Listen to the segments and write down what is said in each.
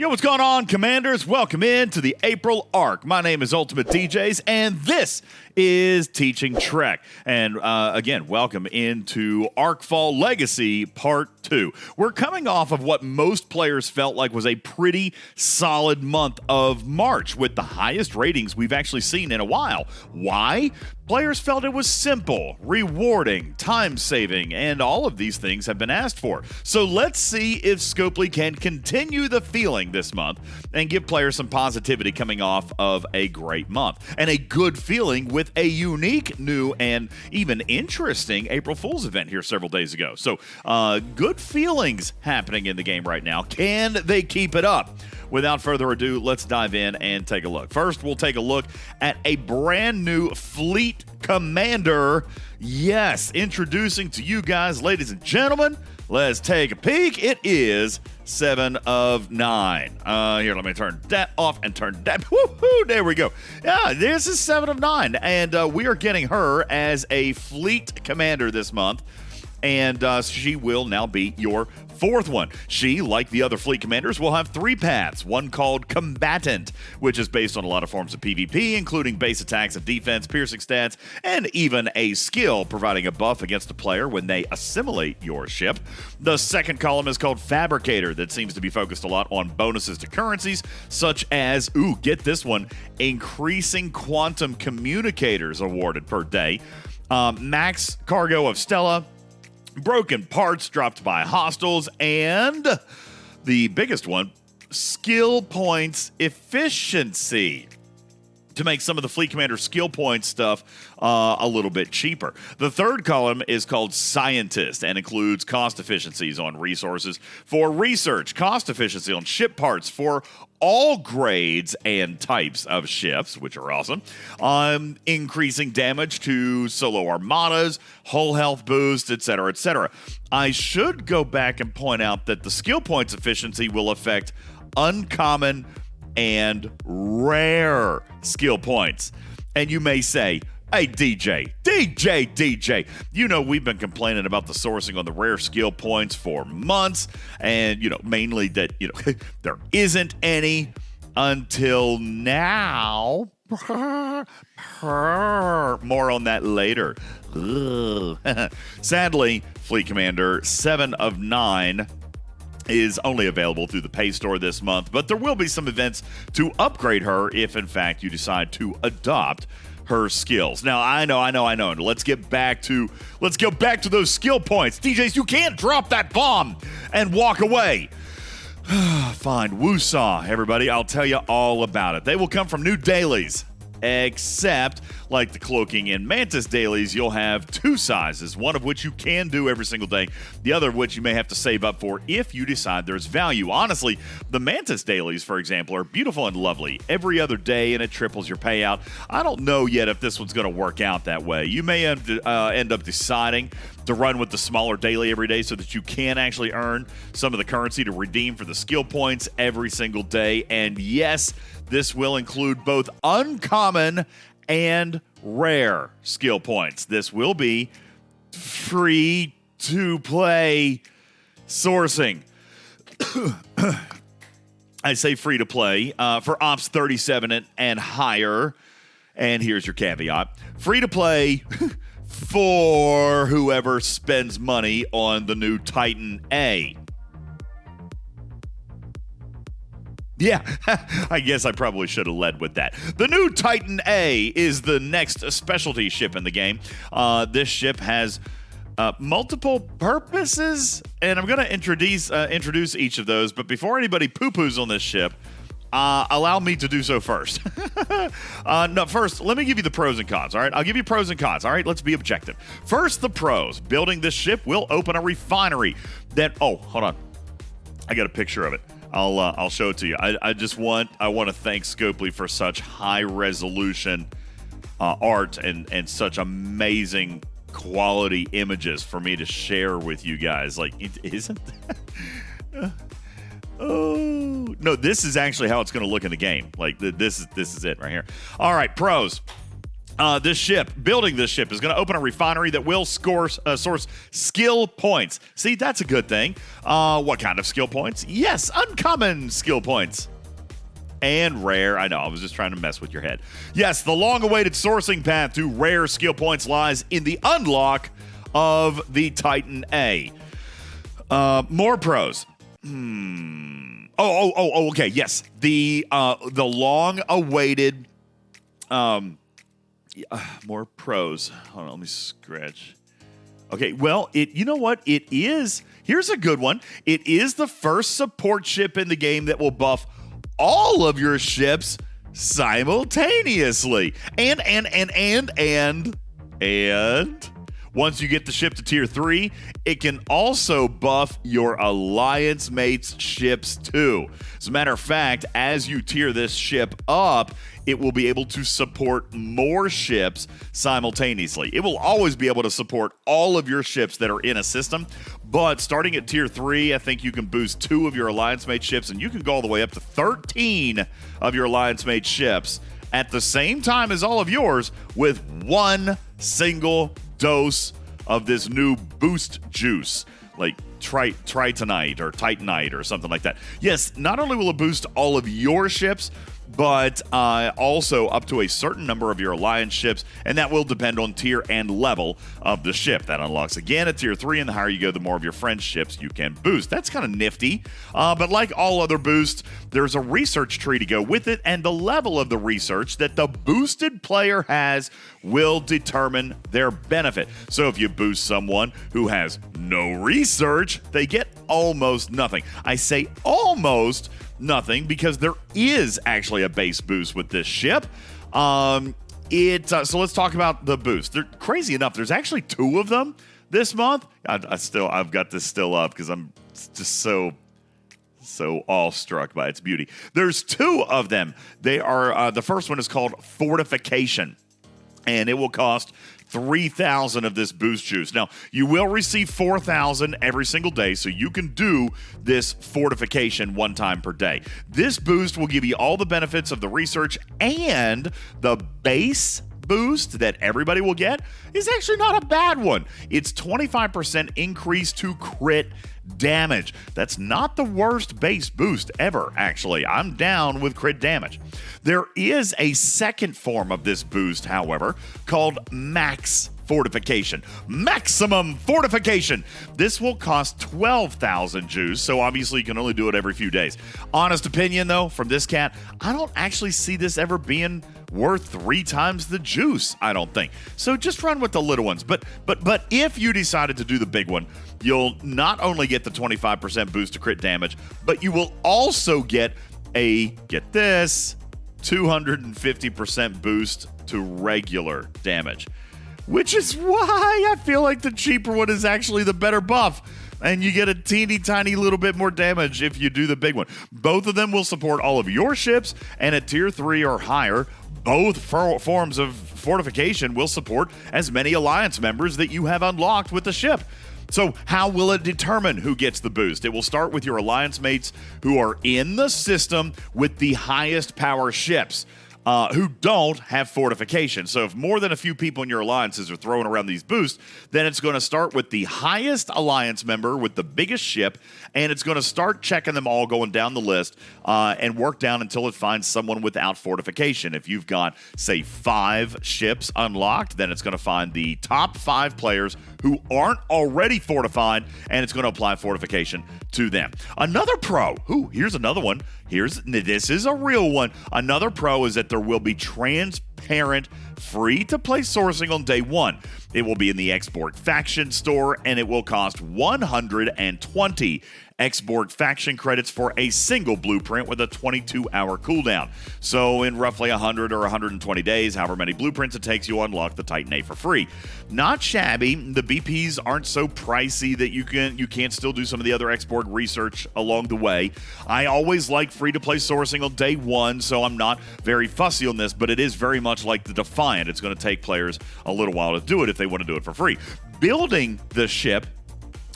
Yo, what's going on, Commanders? Welcome in to the April Arc. My name is UltimatDjz, and this is Teaching Trek. And again, welcome into ArcFall Legacy Part 2. We're coming off of what most players felt like was a pretty solid month of March, with the highest ratings we've actually seen in a while. Why? Players felt it was simple, rewarding, time-saving, and all of these things have been asked for. So let's see if Scopley can continue the feeling this month and give players some positivity coming off of a great month. And a good feeling with a unique, new, and even interesting April Fool's event here several days ago. So good feelings happening in the game right now. Can they keep it up? Without further ado, let's dive in and take a look. First, we'll take a look at a brand new fleet commander. Yes, introducing to you guys, ladies and gentlemen, let's take a peek. It is 7 of 9. Here, let me turn that off and turn that. Woohoo! There we go. Yeah, this is 7 of 9, and we are getting her as a fleet commander this month, and she will now be your fourth one. She, like the other fleet commanders, will have 3 paths. One called Combatant, which is based on a lot of forms of PvP, including base attacks and defense, piercing stats, and even a skill providing a buff against a player when they assimilate your ship. The second column is called Fabricator, that seems to be focused a lot on bonuses to currencies, such as, get this one, increasing quantum communicators awarded per day, max cargo of Stella, broken parts dropped by hostiles, and the biggest one, skill points efficiency, to make some of the Fleet Commander skill point stuff a little bit cheaper. The third column is called Scientist and includes cost efficiencies on resources for research, cost efficiency on ship parts for all grades and types of ships, which are awesome, increasing damage to solo armadas, hull health boost, etc., etc. I should go back and point out that the skill points efficiency will affect uncommon and rare skill points. And you may say, hey, DJ, you know, we've been complaining about the sourcing on the rare skill points for months, and, you know, mainly that, you know, there isn't any until now. More on that later. Sadly, Fleet Commander 7 of 9 is only available through the pay store this month, but there will be some events to upgrade her if, in fact, you decide to adopt her skills. Now, I know. Let's get back to those skill points. DJs, you can't drop that bomb and walk away. Fine, woosah, everybody. I'll tell you all about it. They will come from new dailies, except, like the cloaking and Mantis dailies, you'll have 2 sizes, one of which you can do every single day, the other of which you may have to save up for if you decide there's value. Honestly, the Mantis dailies, for example, are beautiful and lovely every other day, and it triples your payout. I don't know yet if this one's going to work out that way. You may have to, end up deciding to run with the smaller daily every day so that you can actually earn some of the currency to redeem for the skill points every single day. And yes, this will include both uncommon and rare skill points. This will be free to play sourcing. I say free to play for Ops 37 and higher. And here's your caveat. Free to play for whoever spends money on the new Titan A. Yeah, I guess I probably should have led with that. The new Titan A is the next specialty ship in the game. This ship has multiple purposes, and I'm going to introduce each of those. But before anybody poo-poos on this ship, allow me to do so first. No, first, let me give you the pros and cons, all right? I'll give you pros and cons, all right? Let's be objective. First, the pros. Building this ship will open a refinery that... Oh, hold on. I got a picture of it. I'll show it to you. I want to thank Scopley for such high resolution art and such amazing quality images for me to share with you guys. Like, isn't that... Oh no! This is actually how it's going to look in the game. Like this is it right here. All right, pros. Building this ship is going to open a refinery that will source skill points. See, that's a good thing. What kind of skill points? Yes, uncommon skill points. And rare. I know, I was just trying to mess with your head. Yes, the long-awaited sourcing path to rare skill points lies in the unlock of the Titan A. More pros. Okay, yes. The long-awaited... more pros. Hold on, let me scratch. Okay, well, you know what? It is... Here's a good one. It is the first support ship in the game that will buff all of your ships simultaneously. And once you get the ship to tier 3, it can also buff your alliance mates' ships too. As a matter of fact, as you tier this ship up, it will be able to support more ships simultaneously. It will always be able to support all of your ships that are in a system, but starting at tier 3, I think you can boost 2 of your alliance mate ships, and you can go all the way up to 13 of your alliance mate ships at the same time as all of yours with one single dose of this new boost juice, like Tritonite or Titanite or something like that. Yes, not only will it boost all of your ships, but also up to a certain number of your alliance ships, and that will depend on tier and level of the ship. That unlocks again at tier 3, and the higher you go, the more of your friends' ships you can boost. That's kind of nifty, but like all other boosts, there's a research tree to go with it, and the level of the research that the boosted player has will determine their benefit. So if you boost someone who has no research, they get almost nothing. I say almost nothing because there is actually a base boost with this ship. So let's talk about the boost. Crazy enough, there's actually 2 of them this month. I've got this still up because I'm just so awestruck by its beauty. There's 2 of them. They are the first one is called Fortification, and it will cost 3,000 of this boost juice. Now, you will receive 4,000 every single day, so you can do this fortification 1 time per day. This boost will give you all the benefits of the research, and the base boost that everybody will get is actually not a bad one. It's 25% increase to crit damage. That's not the worst base boost ever, actually. I'm down with crit damage. There is a second form of this boost, however, called Max Fortification. Maximum Fortification. This will cost 12,000 juice, so obviously you can only do it every few days. Honest opinion, though, from this cat, I don't actually see this ever being worth 3 times the juice, I don't think. So just run with the little ones. But if you decided to do the big one, you'll not only get the 25% boost to crit damage, but you will also get get this, 250% boost to regular damage. Which is why I feel like the cheaper one is actually the better buff. And you get a teeny tiny little bit more damage if you do the big one. Both of them will support all of your ships, and at tier 3 or higher, both forms of fortification will support as many alliance members that you have unlocked with the ship. So how will it determine who gets the boost? It will start with your alliance mates who are in the system with the highest power ships. Who don't have fortification. So if more than a few people in your alliances are throwing around these boosts, then it's going to start with the highest alliance member with the biggest ship, and it's going to start checking them all going down the list and work down until it finds someone without fortification. If you've got, say, 5 ships unlocked, then it's going to find the top 5 players who aren't already fortified, and it's going to apply fortification to them. Another pro, here's another one. This is a real one. Another pro is that there will be transparent, free-to-play sourcing on day 1. It will be in the Export Faction store, and it will cost 120 Export Faction credits for a single blueprint with a 22-hour cooldown. So in roughly 100 or 120 days, however many blueprints it takes, you unlock the Titan A for free. Not shabby. The BPs aren't so pricey that you can't still do some of the other export research along the way. I always like free-to-play sourcing on day 1, so I'm not very fussy on this, but it is very much like the Defiant. It's going to take players a little while to do it if they want to do it for free. Building the ship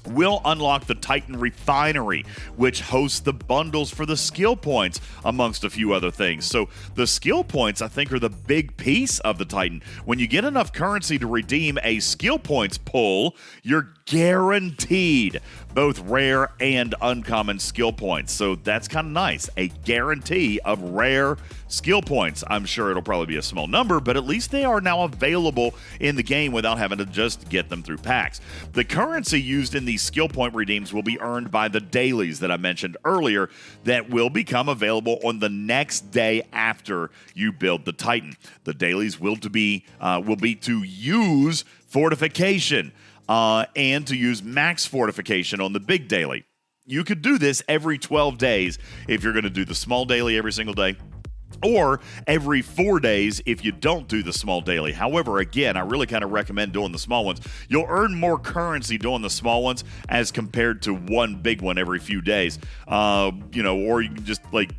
will unlock the Titan Refinery, which hosts the bundles for the skill points, amongst a few other things. So the skill points, I think, are the big piece of the Titan. When you get enough currency to redeem a skill points pull, you're guaranteed both rare and uncommon skill points. So that's kind of nice. A guarantee of rare skill points. I'm sure it'll probably be a small number, but at least they are now available in the game without having to just get them through packs. The currency used in these skill point redeems will be earned by the dailies that I mentioned earlier that will become available on the next day after you build the Titan. The dailies will be to use Fortification and to use max Fortification on the big daily. You could do this every 12 days if you're going to do the small daily every single day, or every 4 days if you don't do the small daily. However, again, I really kind of recommend doing the small ones. You'll earn more currency doing the small ones as compared to one big one every few days. Or you can just take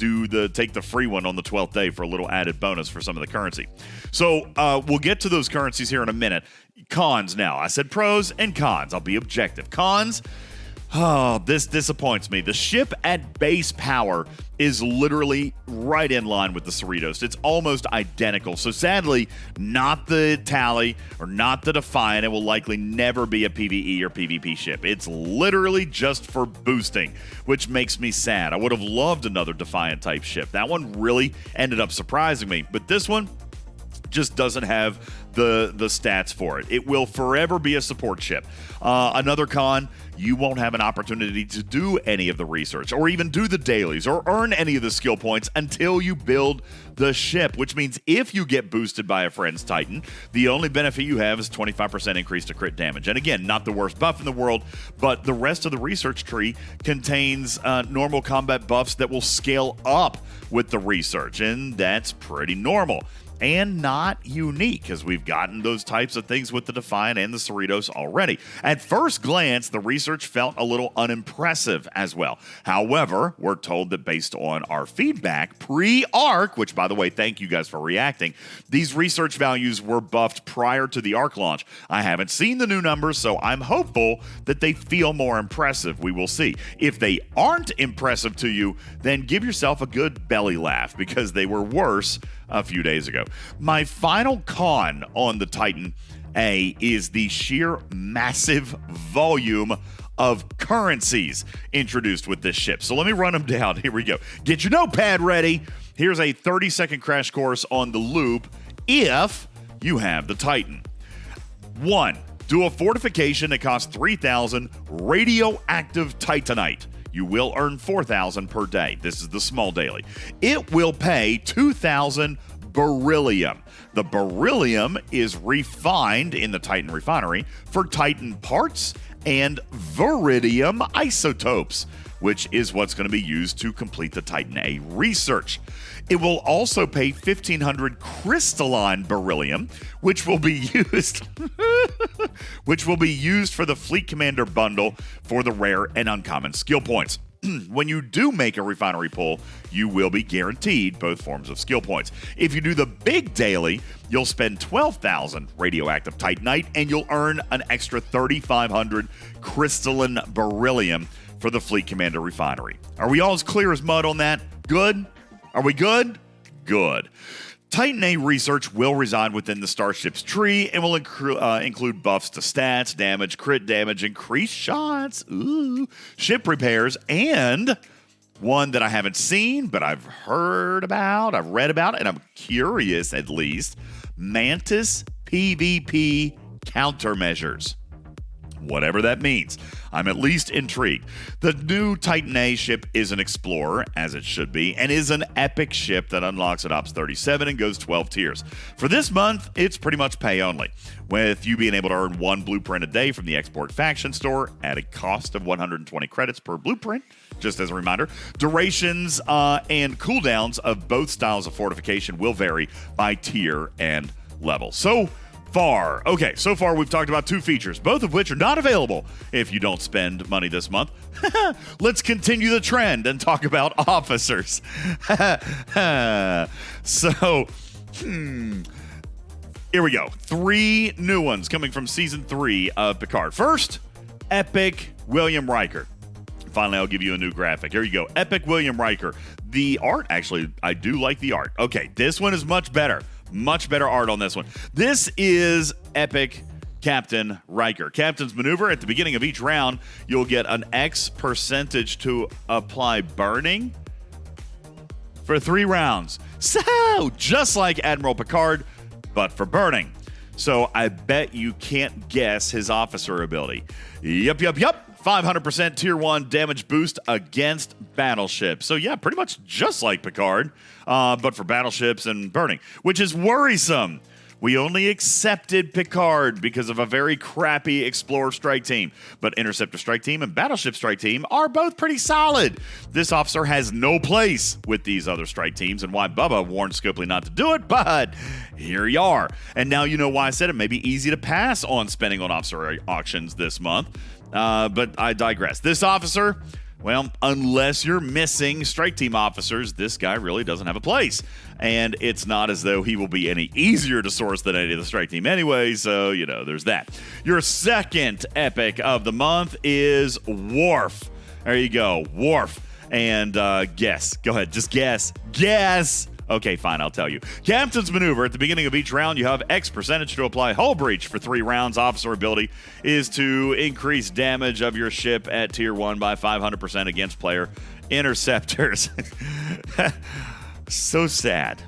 the free one on the 12th day for a little added bonus for some of the currency. So we'll get to those currencies here in a minute. Cons now. I said pros and cons. I'll be objective. Cons. Oh, this disappoints me. The ship at base power is literally right in line with the Cerritos. It's almost identical. So sadly, not the Tally or not the Defiant. It will likely never be a PvE or PvP ship. It's literally just for boosting, which makes me sad. I would have loved another Defiant type ship. That one really ended up surprising me. But this one just doesn't have the stats for it. It will forever be a support ship. Another con, you won't have an opportunity to do any of the research or even do the dailies or earn any of the skill points until you build the ship, which means if you get boosted by a friend's Titan, the only benefit you have is 25% increase to crit damage. And again, not the worst buff in the world, but the rest of the research tree contains normal combat buffs that will scale up with the research, and that's pretty normal. And not unique, because we've gotten those types of things with the Defiant and the Cerritos already. At first glance, the research felt a little unimpressive as well. However, we're told that based on our feedback pre-ARC, which, by the way, thank you guys for reacting, these research values were buffed prior to the ARC launch. I haven't seen the new numbers, so I'm hopeful that they feel more impressive. We will see. If they aren't impressive to you, then give yourself a good belly laugh, because they were worse a few days ago. My final con on the Titan A is the sheer massive volume of currencies introduced with this ship. So let me run them down. Here we go. Get your notepad ready. Here's a 30-second crash course on the loop if you have the Titan. 1. Do a fortification that costs 3,000 radioactive titanite. You will earn 4,000 per day. This is the small daily. It will pay 2,000 beryllium. The beryllium is refined in the Titan Refinery for Titan parts and viridium isotopes, which is what's going to be used to complete the Titan A research. It will also pay 1,500 crystalline beryllium, which will be used for the Fleet Commander bundle for the rare and uncommon skill points. When you do make a refinery pull, you will be guaranteed both forms of skill points. If you do the big daily, you'll spend 12,000 radioactive titanite and you'll earn an extra 3,500 crystalline beryllium for the Fleet Commander refinery. Are we all as clear as mud on that? Good? Are we good? Good. Titan A research will reside within the Starship's tree and will include buffs to stats, damage, crit damage, increased shots, ship repairs, and one that I haven't seen, but I've heard about, I've read about, and I'm curious at least, Mantis PvP countermeasures. Whatever that means. I'm at least intrigued. The new Titan A ship is an Explorer, as it should be, and is an epic ship that unlocks at Ops 37 and goes 12 tiers. For this month, it's pretty much pay only, with you being able to earn one blueprint a day from the Export Faction store at a cost of 120 credits per blueprint. Just as a reminder, durations and cooldowns of both styles of fortification will vary by tier and level. So far we've talked about two features, both of which are not available if you don't spend money this month. Let's continue the trend and talk about officers. So, here we go. 3 new ones coming from Season 3 of Picard. First, epic William Riker. Finally, I'll give you a new graphic. Here you go. Epic William Riker. The art, actually, I do like the art. Okay, this one is much better. Much better art on this one. This is Epic Captain Riker. Captain's maneuver. At the beginning of each round, you'll get an X percentage to apply burning for 3 rounds. So, just like Admiral Picard, but for burning. So, I bet you can't guess his officer ability. Yup. 500% Tier 1 damage boost against battleships. So, yeah, pretty much just like Picard, but for battleships and burning, which is worrisome. We only accepted Picard because of a very crappy Explorer Strike Team. But Interceptor Strike Team and Battleship Strike Team are both pretty solid. This officer has no place with these other strike teams, and why Bubba warned Scopley not to do it, but here you are. And now you know why I said it may be easy to pass on spending on officer auctions this month. But I digress. This officer, well, unless you're missing strike team officers, this guy really doesn't have a place. And it's not as though he will be any easier to source than any of the strike team anyway, so, you know, there's that. Your second epic of the month is Wharf. There you go, Wharf. And guess. Go ahead, just guess. Guess. Okay, fine, I'll tell you. Captain's maneuver. At the beginning of each round, you have X percentage to apply hull breach for 3 rounds. Officer ability is to increase damage of your ship at Tier 1 by 500% against player interceptors. So sad.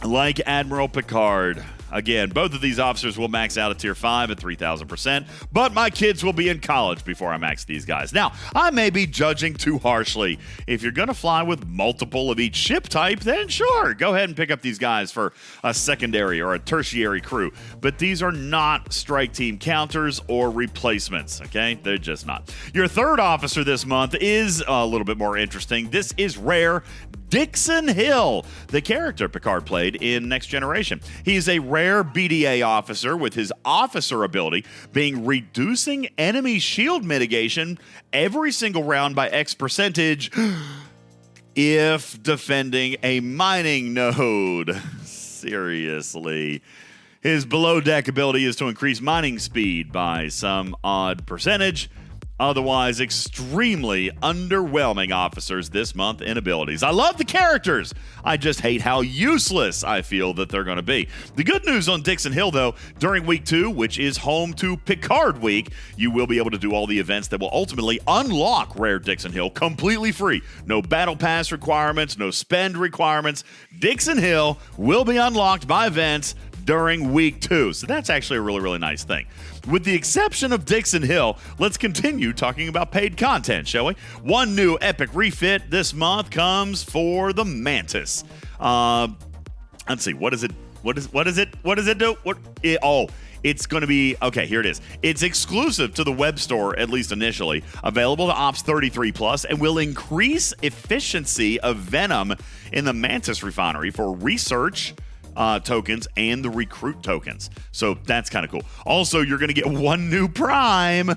Like Admiral Picard. Again, both of these officers will max out at Tier 5 at 3,000%, but my kids will be in college before I max these guys. Now, I may be judging too harshly. If you're going to fly with multiple of each ship type, then sure, go ahead and pick up these guys for a secondary or a tertiary crew. But these are not strike team counters or replacements, okay? They're just not. Your third officer this month is a little bit more interesting. This is rare Dixon Hill, the character Picard played in Next Generation. He's a rare BDA officer with his officer ability being reducing enemy shield mitigation every single round by X percentage if defending a mining node. Seriously. His below deck ability is to increase mining speed by some odd percentage. Otherwise, extremely underwhelming officers this month in abilities. I love the characters. I just hate how useless I feel that they're going to be. The good news on Dixon Hill, though, during Week 2, which is home to Picard Week, you will be able to do all the events that will ultimately unlock Rare Dixon Hill completely free. No Battle Pass requirements, no spend requirements. Dixon Hill will be unlocked by events during Week 2. So that's actually a really, really nice thing. With the exception of Dixon Hill, let's continue talking about paid content, shall we? One new epic refit this month comes for the Mantis. Let's see, what does it do? It's going to be, okay, here it is. It's exclusive to the web store, at least initially, available to Ops 33 Plus, and will increase efficiency of Venom in the Mantis refinery for research tokens and the recruit tokens. So that's kind of cool. Also, you're going to get one new prime.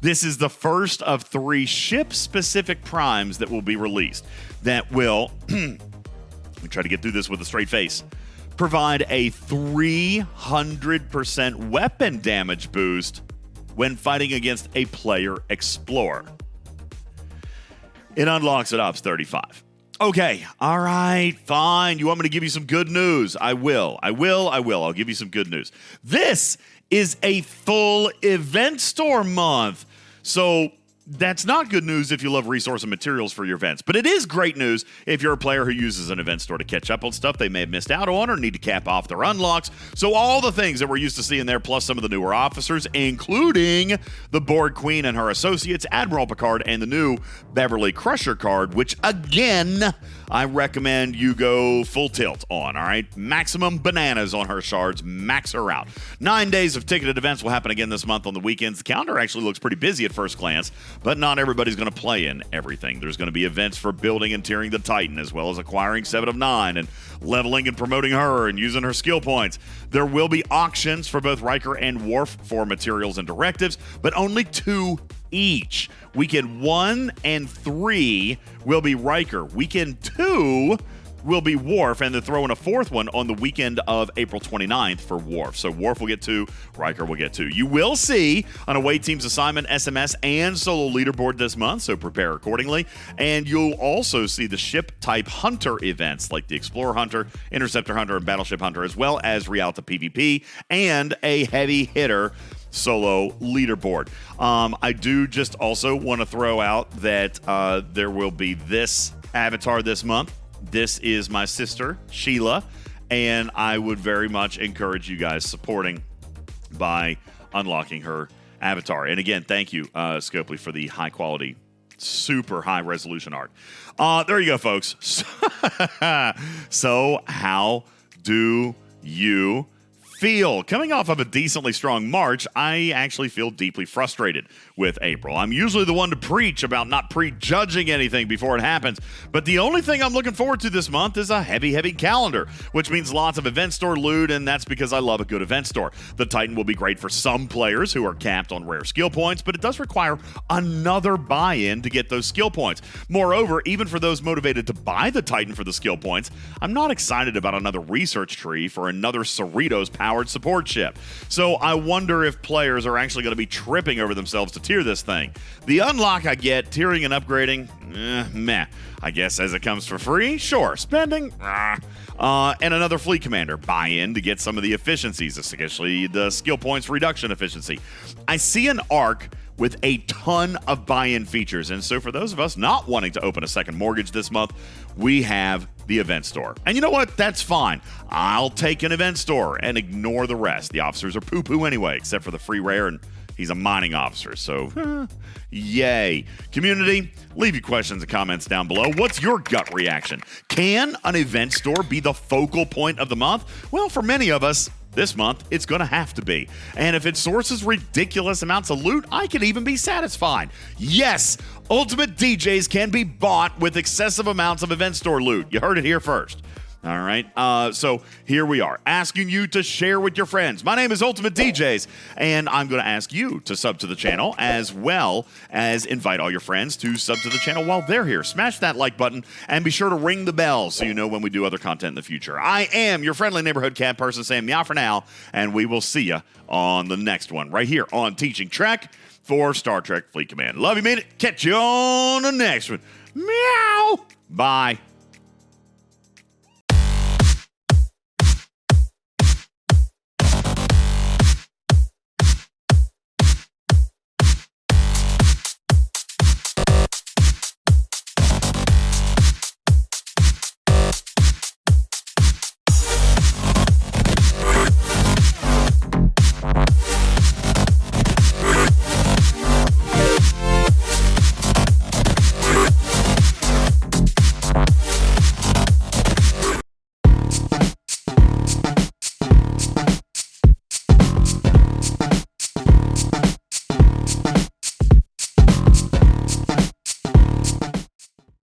This is the first of 3 ship-specific primes that will be released that will, let me try to get through this with a straight face, provide a 300% weapon damage boost when fighting against a player explorer. It unlocks at Ops 35. Okay, all right, fine. You want me to give you some good news? I will. I'll give you some good news. This is a full event store month. So that's not good news if you love resource and materials for your events. But it is great news if you're a player who uses an event store to catch up on stuff they may have missed out on or need to cap off their unlocks. So all the things that we're used to seeing there, plus some of the newer officers, including the Borg Queen and her associates, Admiral Picard, and the new Beverly Crusher card, which, again, I recommend you go full tilt on, all right? Maximum bananas on her shards. Max her out. 9 days of ticketed events will happen again this month on the weekends. The calendar actually looks pretty busy at first glance, but not everybody's going to play in everything. There's going to be events for building and tiering the Titan, as well as acquiring 7 of 9 and leveling and promoting her and using her skill points. There will be auctions for both Riker and Wharf for materials and directives, but only 2 each. Weekend 1 and 3 will be Riker. Weekend 2 will be Wharf, and they're throwing a fourth one on the weekend of April 29th for Wharf. So Wharf will get 2, Riker will get 2. You will see an away team's assignment, SMS, and solo leaderboard this month, so prepare accordingly. And you'll also see the ship-type hunter events like the Explorer Hunter, Interceptor Hunter, and Battleship Hunter, as well as Rialta PvP and a heavy hitter solo leaderboard. I do just also want to throw out that there will be this avatar this month. This is my sister, Sheila, and I would very much encourage you guys supporting by unlocking her avatar. And again, thank you, Scopley, for the high-quality, super high-resolution art. There you go, folks. So how do you feel? Coming off of a decently strong March, I actually feel deeply frustrated with April. I'm usually the one to preach about not prejudging anything before it happens, but the only thing I'm looking forward to this month is a heavy calendar, which means lots of event store loot, and that's because I love a good event store. The Titan will be great for some players who are capped on rare skill points, but it does require another buy-in to get those skill points. Moreover, even for those motivated to buy the Titan for the skill points, I'm not excited about another research tree for another Cerritos powered support ship. So I wonder if players are actually going to be tripping over themselves to tier this thing. The unlock I get, tiering and upgrading, meh. I guess as it comes for free, sure. Spending, and another fleet commander buy-in to get some of the efficiencies, especially the skill points reduction efficiency. I see an arc with a ton of buy-in features, and so for those of us not wanting to open a second mortgage this month, we have the event store. And you know what? That's fine. I'll take an event store and ignore the rest. The officers are poo-poo anyway, except for the free rare, and he's a mining officer, so yay. Community, leave your questions and comments down below. What's your gut reaction? Can an event store be the focal point of the month? Well, for many of us, this month, it's going to have to be. And if it sources ridiculous amounts of loot, I can even be satisfied. Yes, UltimatDjz can be bought with excessive amounts of event store loot. You heard it here first. All right, so here we are, asking you to share with your friends. My name is UltimatDjz, and I'm going to ask you to sub to the channel, as well as invite all your friends to sub to the channel while they're here. Smash that like button, and be sure to ring the bell so you know when we do other content in the future. I am your friendly neighborhood cat person saying meow for now, and we will see you on the next one, right here on Teaching Trek for Star Trek Fleet Command. Love you, man. Catch you on the next one. Meow. Bye.